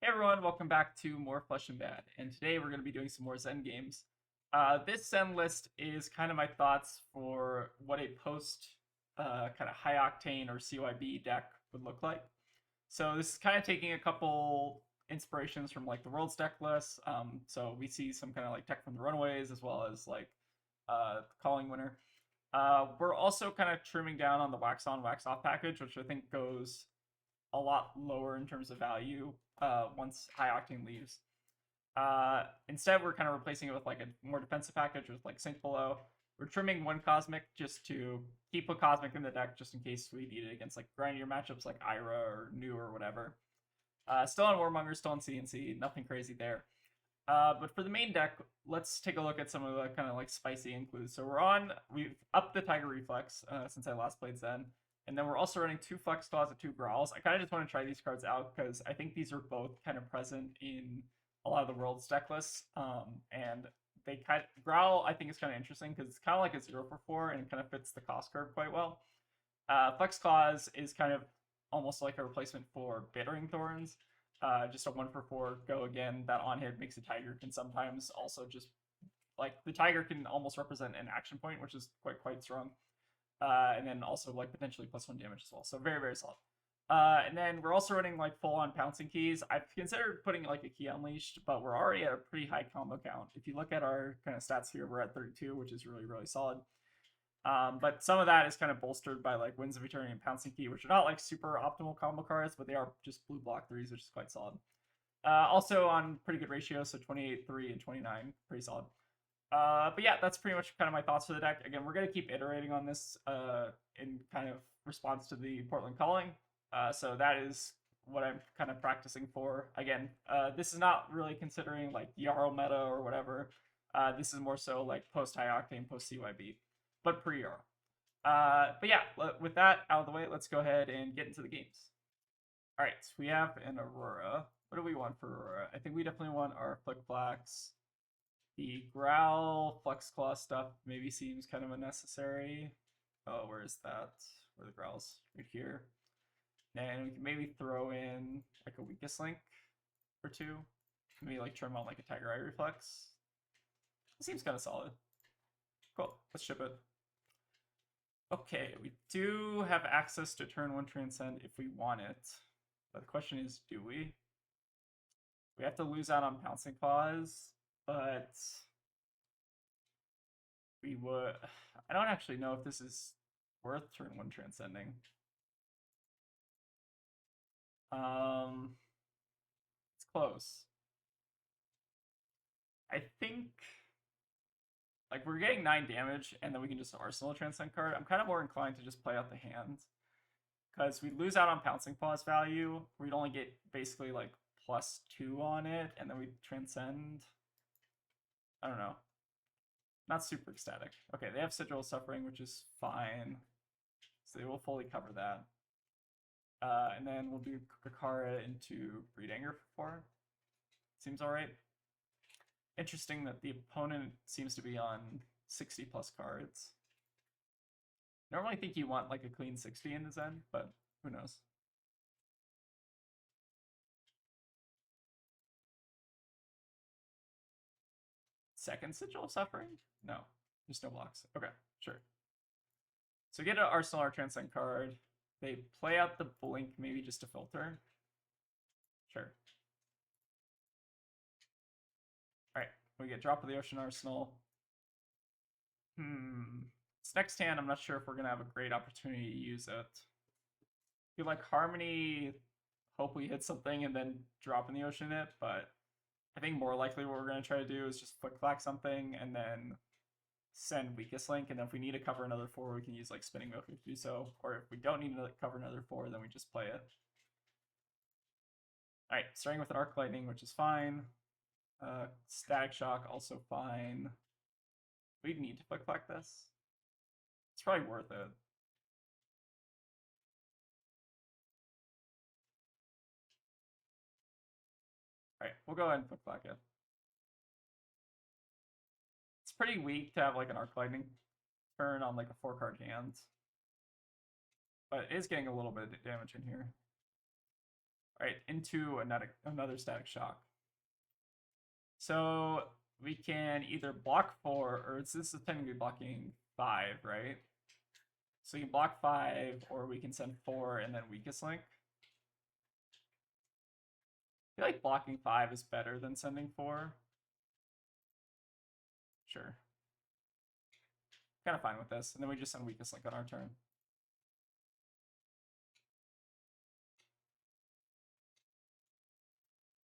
Hey everyone, welcome back to more Flesh and Bad, and today we're going to be doing some more Zen games. This Zen list is kind of my thoughts for what a post kind of high octane or CYB deck would look like. So this is kind of taking a couple inspirations from like the World's deck list. So we see some kind of like tech from the Runaways as well as like Calling Winner. We're also kind of trimming down on the wax on wax off package, which I think goes a lot lower in terms of value once high octane leaves. Instead, we're kind of replacing it with like a more defensive package with like Sink Below. We're trimming one Cosmic just to keep a Cosmic in the deck just in case we need it against like grindier matchups like Ira or New or whatever. Still on Warmonger, still on CNC, nothing crazy there. But for the main deck, let's take a look at some of the kind of like spicy includes. So we've upped the Tiger Reflex since I last played Zen. And then we're also running 2 Flex Claws and 2 Growls. I kind of just want to try these cards out because I think these are both kind of present in a lot of the World's deck lists. And Growl I think is kind of interesting because it's kind of like a 0 for 4 and it kind of fits the cost curve quite well. Flex Claws is kind of almost like a replacement for Bittering Thorns. Just a 1 for 4 go again. That on hit makes a Tiger can sometimes also just like the Tiger can almost represent an action point, which is quite strong. And then also like potentially +1 damage as well. So very solid. And then we're also running like full on pouncing keys. I've considered putting like a key unleashed, but we're already at a pretty high combo count. If you look at our kind of stats here, we're at 32, which is really solid. But some of that is kind of bolstered by like Winds of Eternity and Pouncing Key, which are not like super optimal combo cards, but they are just blue block 3s, which is quite solid. Also on pretty good ratios, so 28, 3, and 29, pretty solid. But yeah, that's pretty much kind of my thoughts for the deck. Again, we're going to keep iterating on this in kind of response to the Portland Calling. So that is what I'm kind of practicing for. Again, this is not really considering like Jarl meta or whatever. This is more so like post high octane, post CYB, but pre Jarl. But yeah, with that out of the way, let's go ahead and get into the games. All right, so we have an Aurora. What do we want for Aurora? I think we definitely want our Flick Flax. The Growl Flex Claw stuff maybe seems kind of unnecessary. Oh, where is that? Where the Growl's? Right here. And we can maybe throw in like a Weakest Link or 2. Maybe like trim on like a Tiger Eye Reflex. It seems kind of solid. Cool, let's ship it. Okay, we do have access to turn 1 Transcend if we want it. But the question is, do we? We have to lose out on Pouncing Claws, but we would. I don't actually know if this is worth turn 1 Transcending. It's close. I think like we're getting 9 damage and then we can just Arsenal a Transcend card. I'm kind of more inclined to just play out the hand because we lose out on Pouncing Claws value. We'd only get basically like +2 on it and then we Transcend. I don't know. Not super ecstatic. Okay, they have Sigil of Suffering, which is fine. So they will fully cover that. And then we'll do Kakara into Breed Anger for 4. Seems alright. Interesting that the opponent seems to be on 60 plus cards. Normally think you want like a clean 60 in the Zen, but who knows. Second Sigil of Suffering? No, just no blocks. Okay, sure. So get an Arsenal or Transcend card. They play out the Blink maybe just to filter. Sure. Alright, we get Drop of the Ocean Arsenal. This next hand, I'm not sure if we're going to have a great opportunity to use it. I feel like Harmony, hope we hit something and then drop in the Ocean it, but I think more likely what we're going to try to do is just Flick Flack something and then send Weakest Link, and then if we need to cover another 4, we can use like Spinning Milk to do so, or if we don't need to cover another 4, then we just play it. Alright, starting with an Arc Lightning, which is fine. Static Shock, also fine. We need to Flick Flack this. It's probably worth it. Alright, we'll go ahead and Flick Flack it. It's pretty weak to have like an Arc Lightning turn on like a 4-card hand. But it is getting a little bit of damage in here. Right, into another static shock. So we can either block 4, or this is technically blocking 5, right? So you can block 5, or we can send 4 and then weakest link. I feel like blocking 5 is better than sending 4. Sure. Kind of fine with this. And then we just send weakest link on our turn.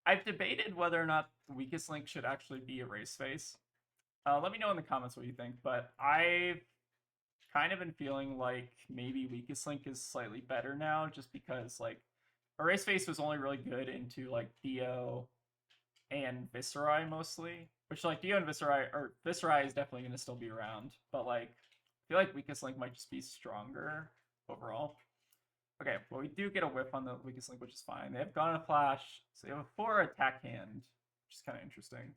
I've debated whether or not the weakest link should actually be a race face. Let me know in the comments what you think, but I've kind of been feeling like maybe weakest link is slightly better now, just because like Erase Face was only really good into like Dio and Viscerai mostly, which like Dio and Viscerai, or Viscerai is definitely going to still be around, but like I feel like weakest link might just be stronger overall. Okay, well we do get a whiff on the weakest link, which is fine. They have Gone in a Flash, so they have a 4 attack hand, which is kind of interesting.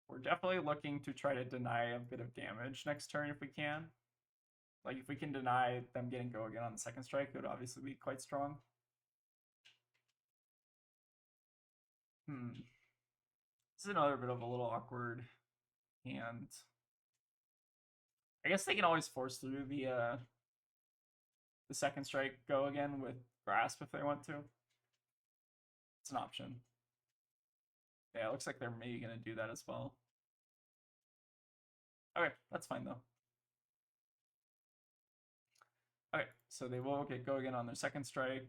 We're definitely looking to try to deny a bit of damage next turn if we can. Like, if we can deny them getting go again on the second strike, it would obviously be quite strong. This is another bit of a little awkward hand. I guess they can always force through the second strike go again with Grasp if they want to. It's an option. Yeah, it looks like they're maybe going to do that as well. Okay, that's fine though. Okay, so they will get go again on their second strike.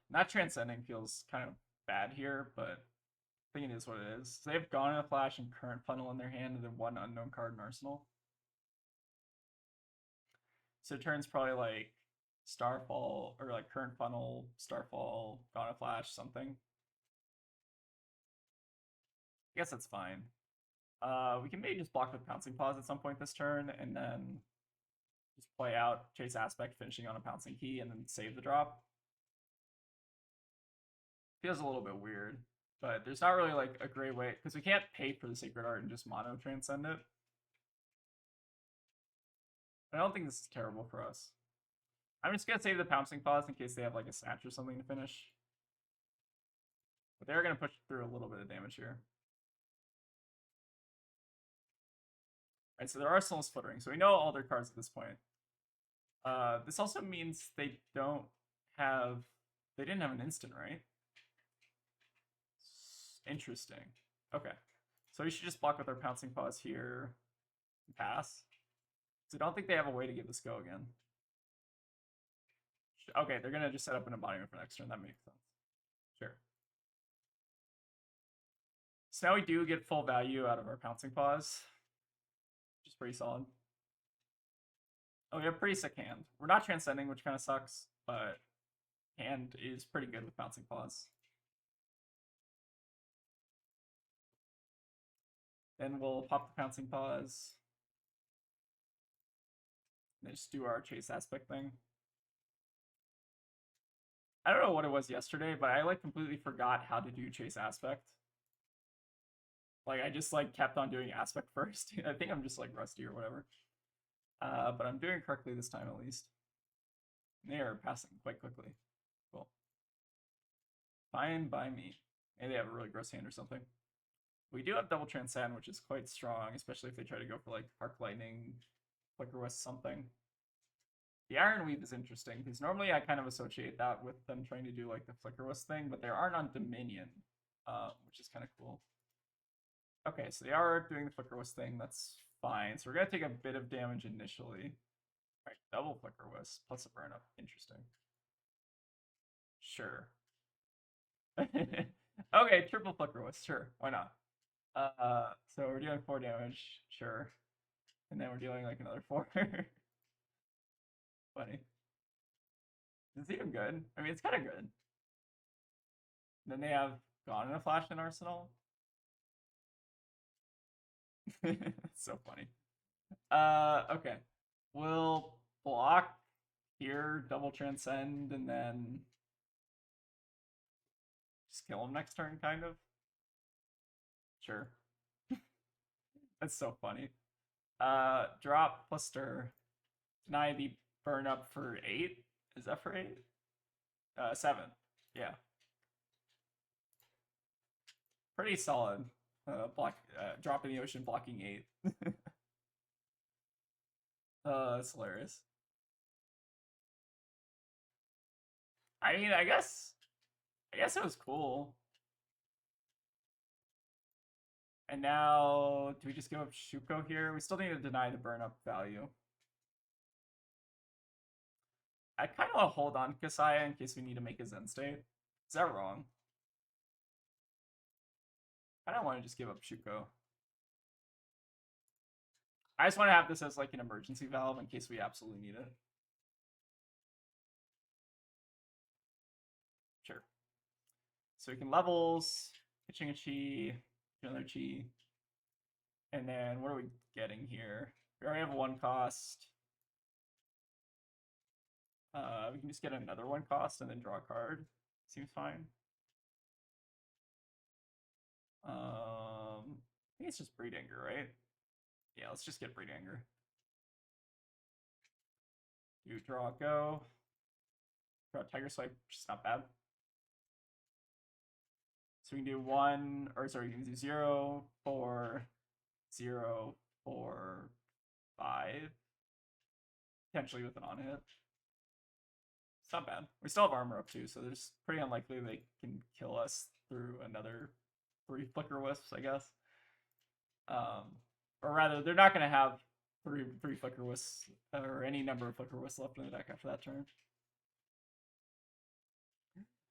Not transcending feels kind of bad here, but I think it is what it is. So they've Gone in a Flash and Current Funnel in their hand, and then 1 unknown card in Arsenal. So it turns probably like Starfall, or like Current Funnel, Starfall, Gone in a Flash, something. I guess that's fine. We can maybe just block with Pouncing Paws at some point this turn, and then just play out Chase Aspect, finishing on a Pouncing Key, and then save the drop. Feels a little bit weird, but there's not really like a great way, because we can't pay for the Sacred Art and just mono transcend it. I don't think this is terrible for us. I'm just gonna save the Pouncing Paws in case they have like a Snatch or something to finish. But they're gonna push through a little bit of damage here. Right, so their arsenal is flittering, so we know all their cards at this point. This also means they didn't have an instant, right? Interesting. Okay. So we should just block with our Pouncing Paws here and pass. So I don't think they have a way to give this go again. Okay, they're gonna just set up an embodiment for next turn. That makes sense. Sure. So now we do get full value out of our Pouncing Paws, which is pretty solid. Oh, we have a pretty sick hand. We're not transcending, which kind of sucks, but hand is pretty good with Pouncing Paws. Then we'll pop the Pouncing Paws. And just do our Chase Aspect thing. I don't know what it was yesterday, but I like completely forgot how to do Chase Aspect. Like, I just like kept on doing Aspect first. I think I'm just like rusty or whatever. But I'm doing it correctly this time at least. They are passing quite quickly. Cool. Fine by me. Maybe they have a really gross hand or something. We do have Double Transcend, which is quite strong, especially if they try to go for like Arc Lightning, Flicker Wisp, something. The Iron Weave is interesting, because normally I kind of associate that with them trying to do like the Flicker Wisp thing, but they aren't on Dominion, which is kind of cool. Okay, so they are doing the Flicker Wisp thing, that's fine. So we're going to take a bit of damage initially. All right, double Flicker Wisp, plus a burn up. Interesting. Sure. Okay, triple Flicker Wisp, sure, why not? So we're dealing 4 damage, sure. And then we're dealing like another 4. Funny. It's even good. I mean, it's kind of good. And then they have Gone in a Flash in Arsenal. It's so funny. Okay. We'll block here, double transcend, and then just kill him next turn, kind of. Sure. That's so funny. Drop plus stir. Deny the burn up for 8. Is that for 8? 7. Yeah. Pretty solid. Drop in the ocean blocking 8. That's hilarious. I mean, I guess it was cool. And now, do we just give up Shuko here? We still need to deny the burn up value. I kind of want to hold on to Kasaya in case we need to make a Zen state. Is that wrong? I don't want to just give up Shuko. I just want to have this as like an emergency valve in case we absolutely need it. Sure. So we can levels, pitching a chi, another chi. And then what are we getting here? We already have 1 cost. We can just get another 1 cost and then draw a card. Seems fine. I think it's just Breed Anger, right? Yeah, let's just get Breed Anger. You draw, go. Draw Tiger Swipe, which is not bad. So we can do 1, or sorry, you can do 0, 4, 0, 4, 5. Potentially with an on hit. It's not bad. We still have armor up too, so there's pretty unlikely they can kill us through another 3 Flicker Wisps, I guess. Or rather, they're not going to have three Flicker Wisps, or any number of Flicker Wisps left in the deck after that turn.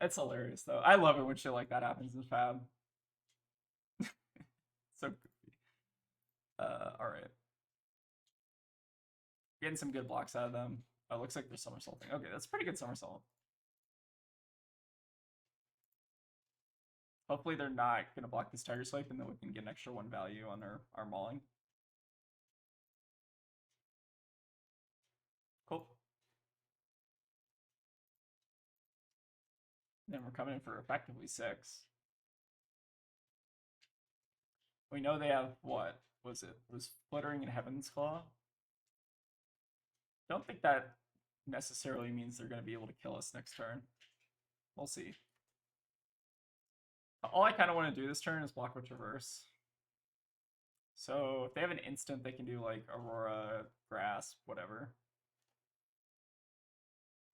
It's hilarious, though. I love it when shit like that happens in Fab. So goofy. Alright. Getting some good blocks out of them. Oh, looks like they're somersaulting. Okay, that's a pretty good somersault. Hopefully they're not going to block this Tiger Swipe, and then we can get an extra 1 value on our mauling. Cool. Then we're coming in for effectively 6. We know they have, what was it? It was Fluttering and Heaven's Claw. Don't think that necessarily means they're going to be able to kill us next turn. We'll see. All I kind of want to do this turn is block with Traverse. So if they have an instant, they can do like Aurora, Grasp, whatever.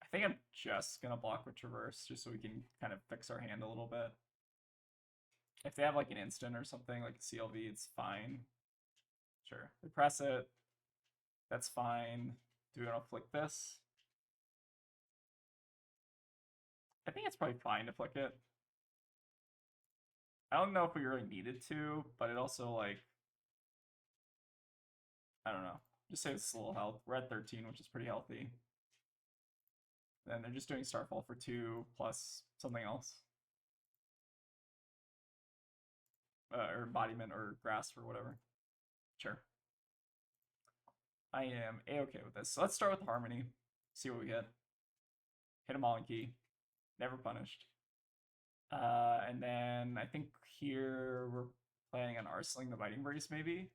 I think I'm just going to block with Traverse just so we can kind of fix our hand a little bit. If they have like an instant or something, like a CLV, it's fine. Sure. We press it. That's fine. Do we want to flick this? I think it's probably fine to flick it. I don't know if we really needed to, but it also, like, I don't know. Just say it's a little health. We're at 13, which is pretty healthy. Then they're just doing Starfall for 2 plus something else. Or Embodiment or Grasp or whatever. Sure. I am A-okay with this. So let's start with Harmony. See what we get. Hit them all in key. Never punished. And then I think here we're planning on arseling the Biting Brace maybe,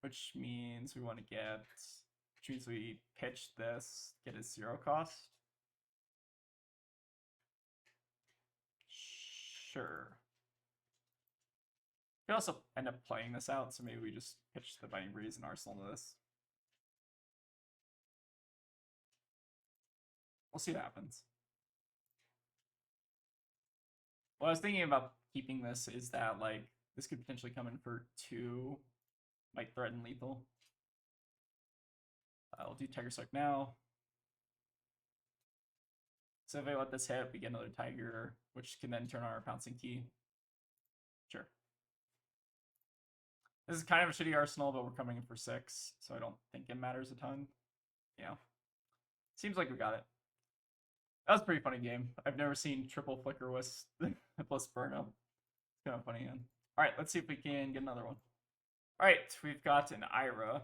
which means we want to get, which means we pitch this, get a 0 cost. Sure. We could also end up playing this out, so maybe we just pitch the Biting Breeze and arsenal into this. We'll see what happens. What I was thinking about keeping this is that, like, this could potentially come in for 2, might threaten lethal. I'll do Tiger Strike now. So if I let this hit, we get another Tiger, which can then turn on our Pouncing Key. Sure. This is kind of a shitty arsenal, but we're coming in for 6, so I don't think it matters a ton. Yeah. Seems like we got it. That was a pretty funny game. I've never seen triple Flicker Wisp plus burn up. It's kind of funny. Alright, let's see if we can get another one. Alright, we've got an Ira.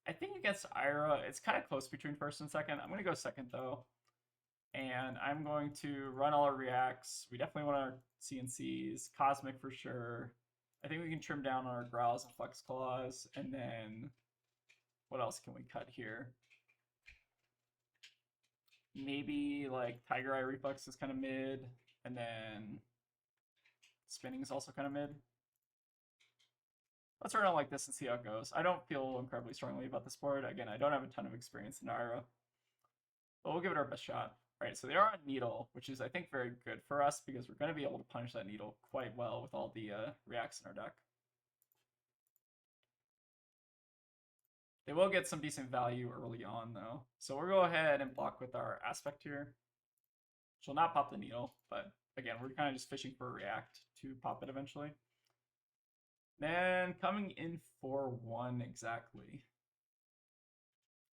I think against Ira, it's kind of close between first and second. I'm going to go second, though. And I'm going to run all our reacts. We definitely want our CNCs. Cosmic for sure. I think we can trim down on our Growls and Flex Claws. And then what else can we cut here? maybe like Tiger Eye Reflex is kind of mid, and then spinning is also kind of mid. Let's run it like this and see how it goes. I don't feel incredibly strongly about this board. Again, I don't have a ton of experience in Ira, but we'll give it our best shot. All right, so they are on Needle, which is, I think, very good for us because we're going to be able to punish that Needle quite well with all the reacts in our deck. They will get some decent value early on, though. So we'll go ahead and block with our Aspect here. She'll not pop the Needle, but again, we're kind of just fishing for a react to pop it eventually. Then coming in for 1 exactly.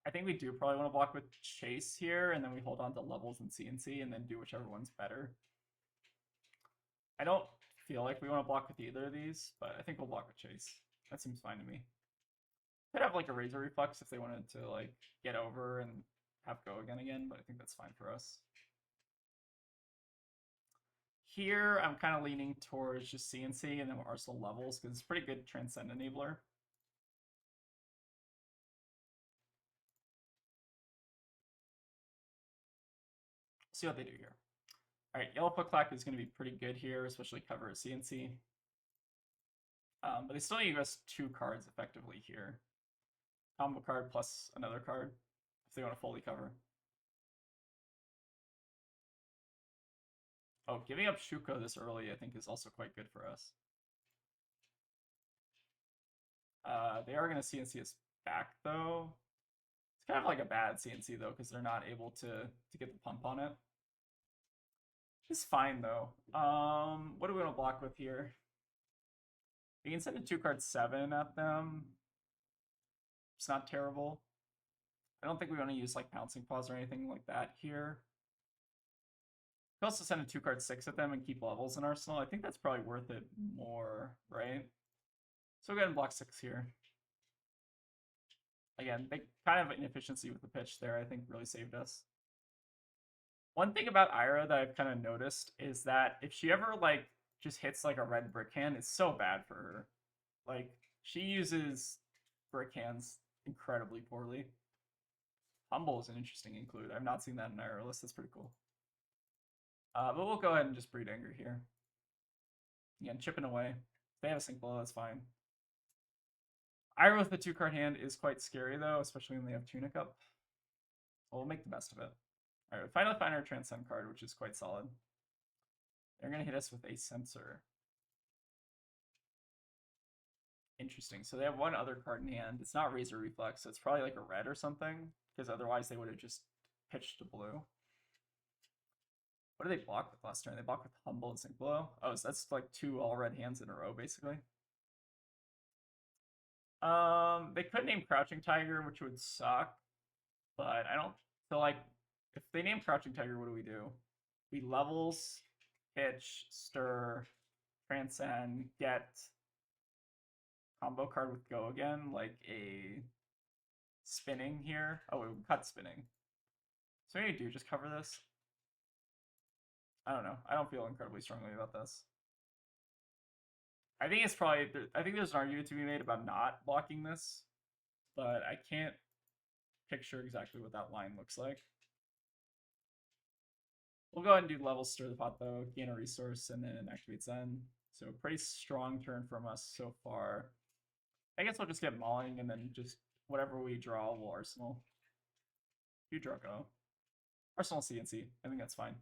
I think we do probably want to block with Chase here, and then we hold on to Levels and CNC, and then do whichever one's better. I don't feel like we want to block with either of these, but I think we'll block with Chase. That seems fine to me. Could have like a Razor Reflex if they wanted to like get over and have go again, but I think that's fine for us. Here, I'm kind of leaning towards just CNC and then Arsenal Levels because it's pretty good Transcend Enabler. See what they do here. All right, Yellow Foot Clack is going to be pretty good here, especially cover CNC. But they still need to give us 2 cards effectively here. Combo card plus another card if they want to fully cover. Oh, giving up Shuko this early I think is also quite good for us. They are going to CNC us back though. It's kind of like a bad CNC though because they're not able to get the pump on it. It's fine though. What do we want to block with here? We can send a 2-card 7 at them. It's not terrible. I don't think we want to use like Pouncing Paws or anything like that here. We can also send a 2-card 6 at them and keep Levels in Arsenal. I think that's probably worth it more, right? So we'll go ahead and block 6 here. Again, they kind of inefficiency with the pitch there, I think, really saved us. One thing about Ira that I've kind of noticed is that if she ever like just hits like a red brick hand, it's so bad for her. Like she uses brick hands incredibly poorly. Humble is an interesting include. I've not seen that in Ira list. That's pretty cool. But we'll go ahead and just breed anger here. Again, chipping away. If they have a sink blow, that's fine. Ira with the 2-card hand is quite scary though, especially when they have Tunic up. We'll make the best of it. Alright, we finally find our Transcend card, which is quite solid. They're going to hit us with a Censor. Interesting. So they have 1 other card in hand. It's not Razor Reflex, so it's probably like a red or something, because otherwise they would have just pitched to blue. What did they block with last turn? They blocked with Humble and Sink Blow. Oh, so that's like 2 all red hands in a row, basically. They could name Crouching Tiger, which would suck, but I don't feel like if they name Crouching Tiger, what do? We Levels, pitch, stir, transcend, get combo card with go again, like a spinning here. Oh, we cut spinning. So what do you do? Just cover this? I don't know. I don't feel incredibly strongly about this. I think it's probably, I think there's an argument to be made about not blocking this, but I can't picture exactly what that line looks like. We'll go ahead and do level stir the pot though, gain a resource, and then activate Zen. So pretty strong turn from us so far. I guess we'll just get mauling and then just whatever we draw, we'll Arsenal. You draw go. Arsenal CNC. I think that's fine.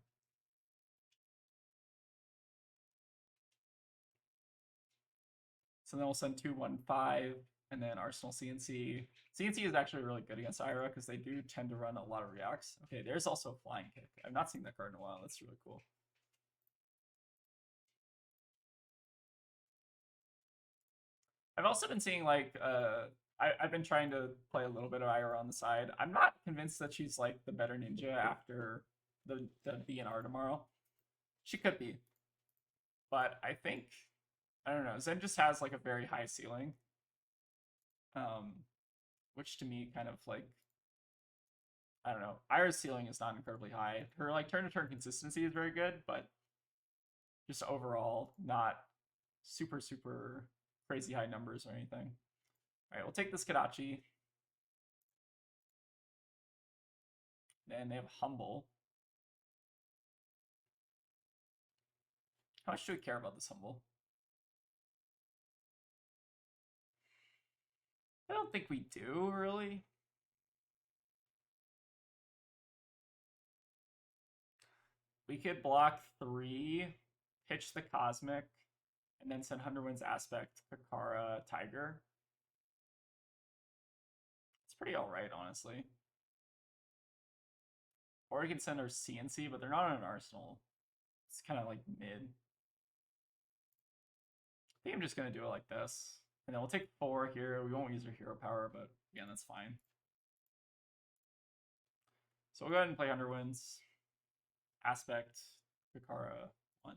So then we'll send 2, 1, 5, and then Arsenal CNC. CNC is actually really good against Ira because they do tend to run a lot of reacts. Okay, there's also a Flying Kick. I've not seen that card in a while. That's really cool. I've also been seeing like I've been trying to play a little bit of Ira on the side. I'm not convinced that she's like the better ninja after the BNR tomorrow. She could be, but I think I don't know. Zen just has like a very high ceiling, which to me kind of like I don't know. Ira's ceiling is not incredibly high. Her like turn to turn consistency is very good, but just overall not super crazy high numbers or anything. All right, we'll take this Kadachi. Then they have Humble. How much do we care about this Humble? I don't think we do, really. We could block 3, pitch the Cosmic, and then send Hunterwind's Aspect, Kakara, Tiger. It's pretty alright, honestly. Or we can send our CNC, but they're not on an arsenal. It's kind of like mid. I think I'm just going to do it like this. And then we'll take 4 here. We won't use our hero power, but again, that's fine. So we'll go ahead and play Underwinds. Aspect, Kakara, 1.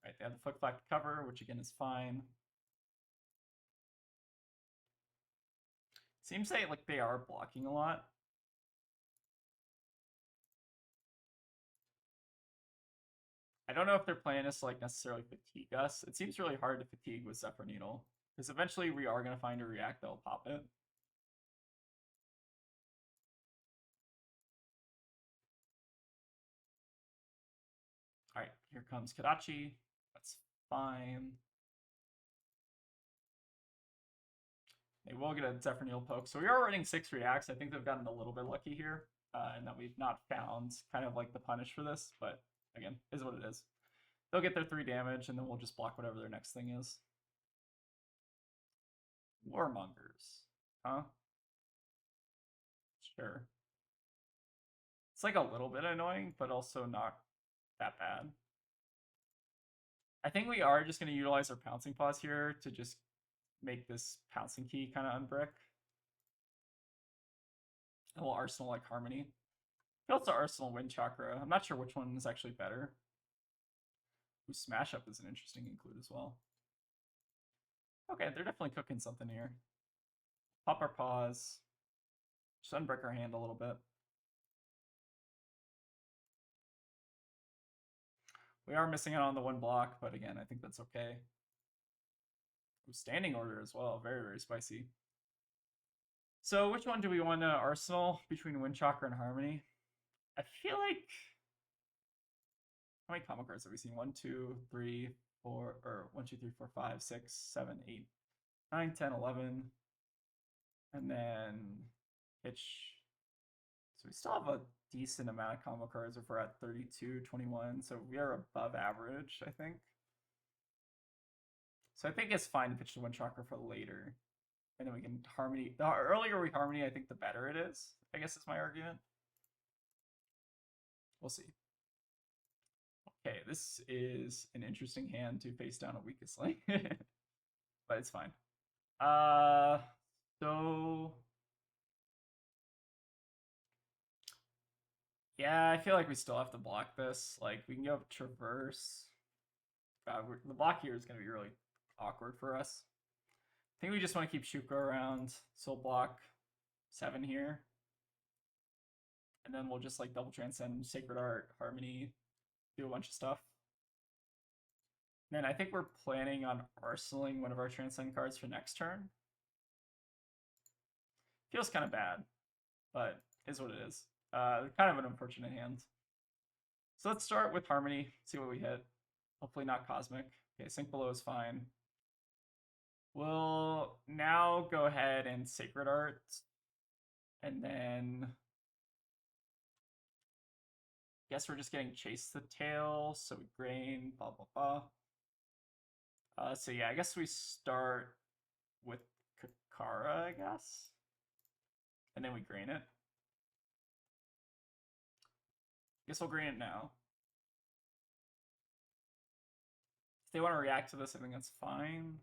Right, they have the Flick Flack to cover, which again is fine. Seems like they are blocking a lot. I don't know if their plan is to like necessarily fatigue us. It seems really hard to fatigue with Zephyr Needle, because eventually we are going to find a react that'll pop it. Alright, here comes Kadachi. That's fine. They will get a Zephyr Needle poke. So we are running 6 reacts. I think they've gotten a little bit lucky here, and that we've not found kind of like the punish for this, but again, is what it is. They'll get their 3 damage, and then we'll just block whatever their next thing is. Warmongers. Huh? Sure. It's like a little bit annoying, but also not that bad. I think we are just going to utilize our Pouncing Paws here to just make this Pouncing Key kind of unbrick. And we'll Arsenal like Harmony. We also Arsenal Wind Chakra. I'm not sure which one is actually better. Ooh, Smash Up is an interesting include as well. Okay, they're definitely cooking something here. Pop our paws. Just unbreak our hand a little bit. We are missing out on the 1 block, but again, I think that's okay. Ooh, Standing Order as well. Very, very spicy. So which one do we want to Arsenal between Wind Chakra and Harmony? I feel like... How many combo cards have we seen? 1, 2, 3, 4, or 1, 2, 3, 4, 5, 6, 7, 8, 9, 10, 11. And then pitch. So we still have a decent amount of combo cards if we're at 32, 21. So we are above average, I think. So I think it's fine to pitch the Wind Chakra for later. And then we can Harmony. The earlier we Harmony, I think the better it is. I guess is my argument. We'll see. Okay, this is an interesting hand to face down a Weakest Link. But it's fine. So... Yeah, I feel like we still have to block this. Like, we can go Traverse. God, the block here is going to be really awkward for us. I think we just want to keep Shuko around. Soul block 7 here. And then we'll just like double transcend Sacred Art, Harmony, do a bunch of stuff. And then I think we're planning on arsenaling one of our transcend cards for next turn. Feels kind of bad, but is what it is. Kind of an unfortunate hand. So let's start with Harmony, see what we hit. Hopefully not Cosmic. Okay, Sink Below is fine. We'll now go ahead and Sacred Art. And then... guess we're just getting Chase the Tail, so we Grain, blah, blah, blah. So yeah, I guess we start with Kakara, I guess. And then we Grain it. Guess we'll Grain it now. If they want to react to this, I think that's fine.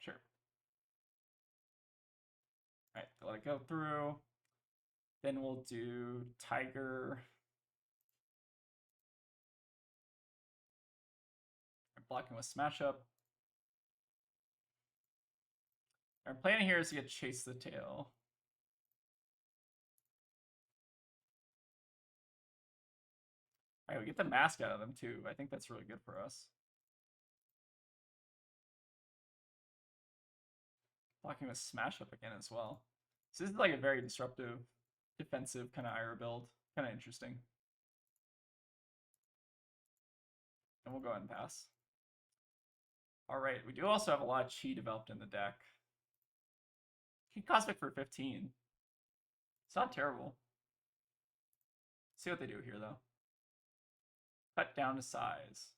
Sure. Alright, let it go through. Then we'll do Tiger. Blocking with Smash Up. Our plan here is to get Chase the Tail. Alright, we get the mask out of them too. I think that's really good for us. Blocking with Smash Up again as well. So this is like a very disruptive, defensive kind of Ira build. Kind of interesting. And we'll go ahead and pass. All right, we do also have a lot of chi developed in the deck. Cosmic for 15. It's not terrible. See what they do here, though. Cut down to size.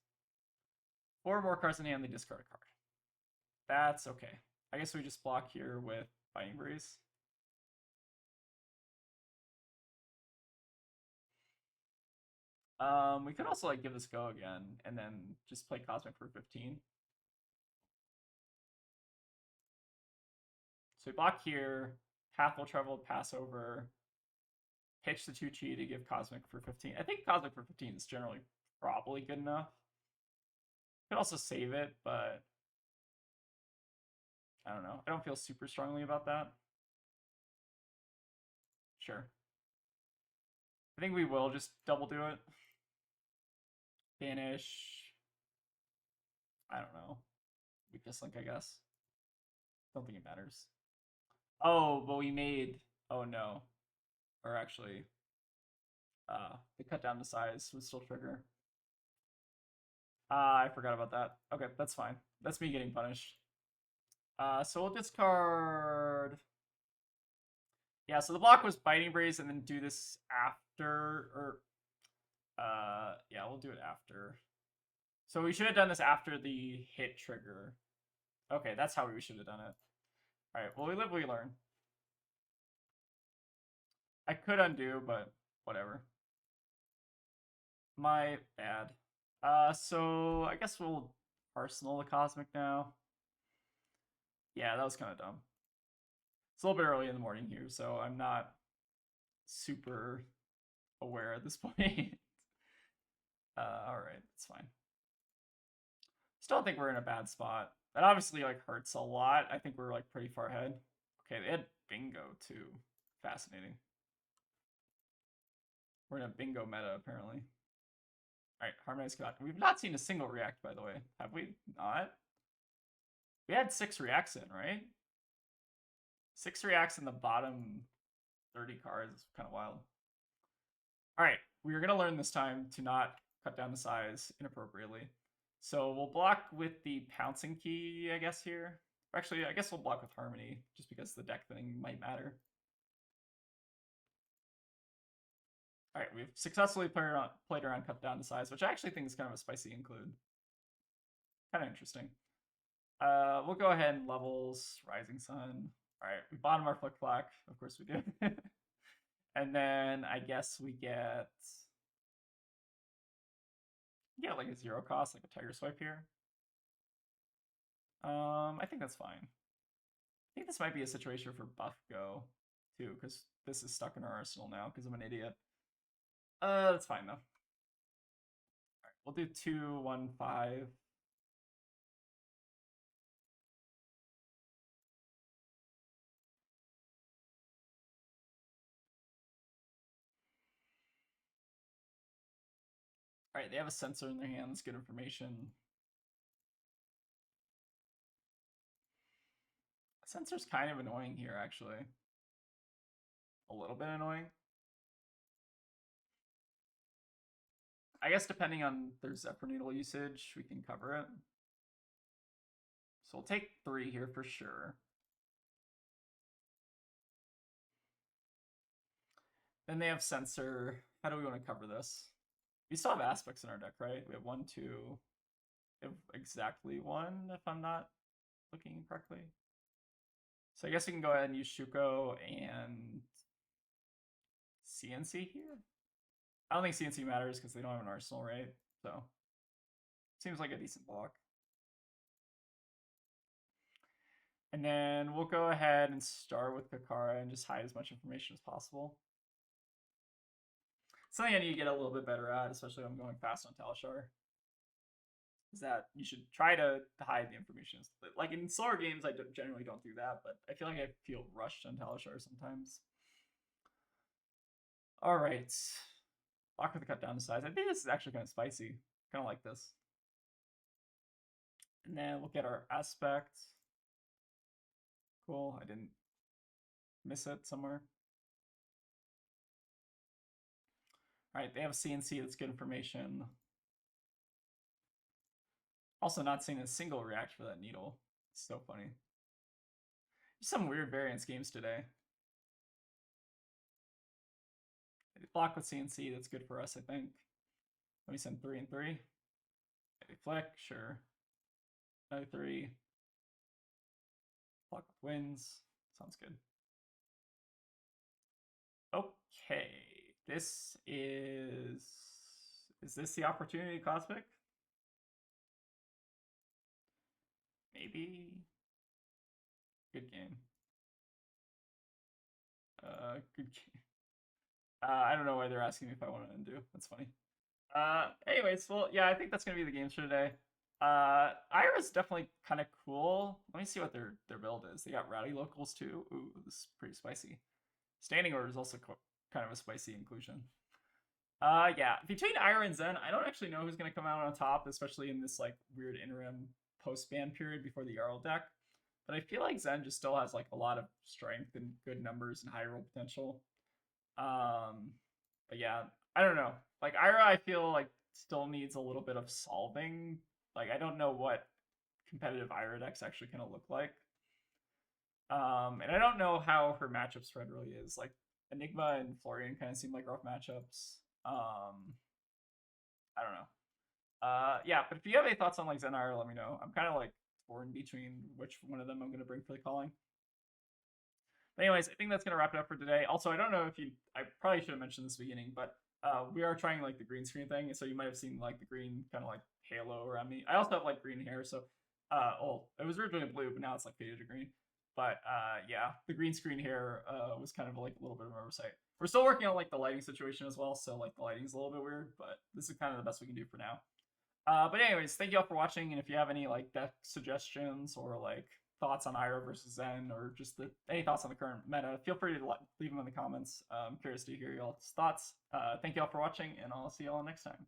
4 more cards in hand, they discard a card. That's okay. I guess we just block here with Fighting Breeze. We could also like give this go again and then just play Cosmic for 15. So we block here, Path will travel, pass over, pitch the 2 chi to give Cosmic for 15. I think Cosmic for 15 is generally probably good enough. Could also save it, but I don't know. I don't feel super strongly about that. Sure. I think we will just double do it. Banish. I don't know. Weakness Link, I guess. Don't think it matters. Oh, but we made... Oh, no. Or actually... the cut down to size would still trigger. I forgot about that. Okay, that's fine. That's me getting punished. So we'll discard... Yeah, so the block was Biting Breeze and then do this after, or... yeah, we'll do it after. So we should have done this after the hit trigger. Okay, that's how we should have done it. Alright, well, we live, we learn. I could undo, but whatever. My bad. So I guess we'll Arsenal the Cosmic now. Yeah, that was kind of dumb. It's a little bit early in the morning here, so I'm not super aware at this point. Alright, it's fine. Still think we're in a bad spot. That obviously like hurts a lot. I think we're like pretty far ahead. Okay, they had bingo too. Fascinating. We're in a bingo meta apparently. Alright, Harmonized Scott. We've not seen a single react, by the way. Have we not? We had 6 reacts in, right? 6 reacts in the bottom 30 cards. It's kind of wild. Alright, we're going to learn this time to not cut down the size inappropriately. So we'll block with the pouncing key, I guess, here. Actually, I guess we'll block with Harmony, just because the deck thing might matter. Alright, we've successfully played around cut down to size, which I actually think is kind of a spicy include. Kind of interesting. We'll go ahead and levels Rising Sun. Alright, we bottom our Flick Flack. Of course we do. And then I guess we get like a 0 cost, like a Tiger Swipe here. I think that's fine. I think this might be a situation for Buff Go, too, because this is stuck in our arsenal now, because I'm an idiot. That's fine, though. Alright, we'll do 2, 1, 5. Alright, they have a sensor in their hand, that's good information. Sensor's kind of annoying here, actually. A little bit annoying. I guess depending on their Zephyr Needle usage, we can cover it. So we'll take 3 here for sure. Then they have Sensor. How do we want to cover this? We still have aspects in our deck, right? We have 1, 2. We have exactly 1, if I'm not looking correctly. So I guess we can go ahead and use Shuko and CNC here. I don't think CNC matters because they don't have an arsenal, right? So seems like a decent block. And then we'll go ahead and start with Kakara and just hide as much information as possible. Something I need to get a little bit better at, especially when I'm going fast on Talishar, is that you should try to hide the information. Like in slower games, I generally don't do that, but I feel like I feel rushed on Talishar sometimes. All right. Lock with the cut down to size. I think this is actually kind of spicy. Kind of like this. And then we'll get our aspect. Cool. I didn't miss it somewhere? All right, they have CNC. That's good information. Also, not seeing a single react for that needle. It's so funny. Some weird variance games today. Block with CNC. That's good for us, I think. Let me send 3 and 3. Maybe flick, sure. Another 3. Block with wins. Sounds good. Okay. This is... Is this the opportunity cosmic? Maybe. Good game. Good game. I don't know why they're asking me if I want to undo. That's funny. Anyways, well, yeah, I think that's gonna be the games for today. Ira's definitely kind of cool. Let me see what their build is. They got rowdy locals too. Ooh, this is pretty spicy. Standing order is also kind of a spicy inclusion. Yeah, between Ira and Zen, I don't actually know who's gonna come out on top, especially in this like weird interim post-ban period before the Jarl deck. But I feel like Zen just still has like a lot of strength and good numbers and high roll potential. But yeah, I don't know. Like Ira, I feel like still needs a little bit of solving. Like I don't know what competitive Ira decks actually kind of look like. And I don't know how her matchup spread really is. Like Enigma and Florian kind of seem like rough matchups. I don't know. Yeah, but if you have any thoughts on like Zen Ira, let me know. I'm kind of like torn between which one of them I'm going to bring for the calling. But anyways, I think that's gonna wrap it up for today. Also, I don't know if I probably should have mentioned this at the beginning, but we are trying like the green screen thing, so you might have seen like the green kind of like halo around me. I also have like green hair, so well, it was originally blue, but now it's like faded to green. But yeah, the green screen hair was kind of like a little bit of an oversight. We're still working on like the lighting situation as well, so like the lighting's a little bit weird, but this is kind of the best we can do for now. But anyways, thank you all for watching, and if you have any like deck suggestions or like thoughts on Ira versus Zen, or just any thoughts on the current meta, feel free to leave them in the comments. I'm curious to hear y'all's thoughts. Thank you all for watching, and I'll see y'all next time.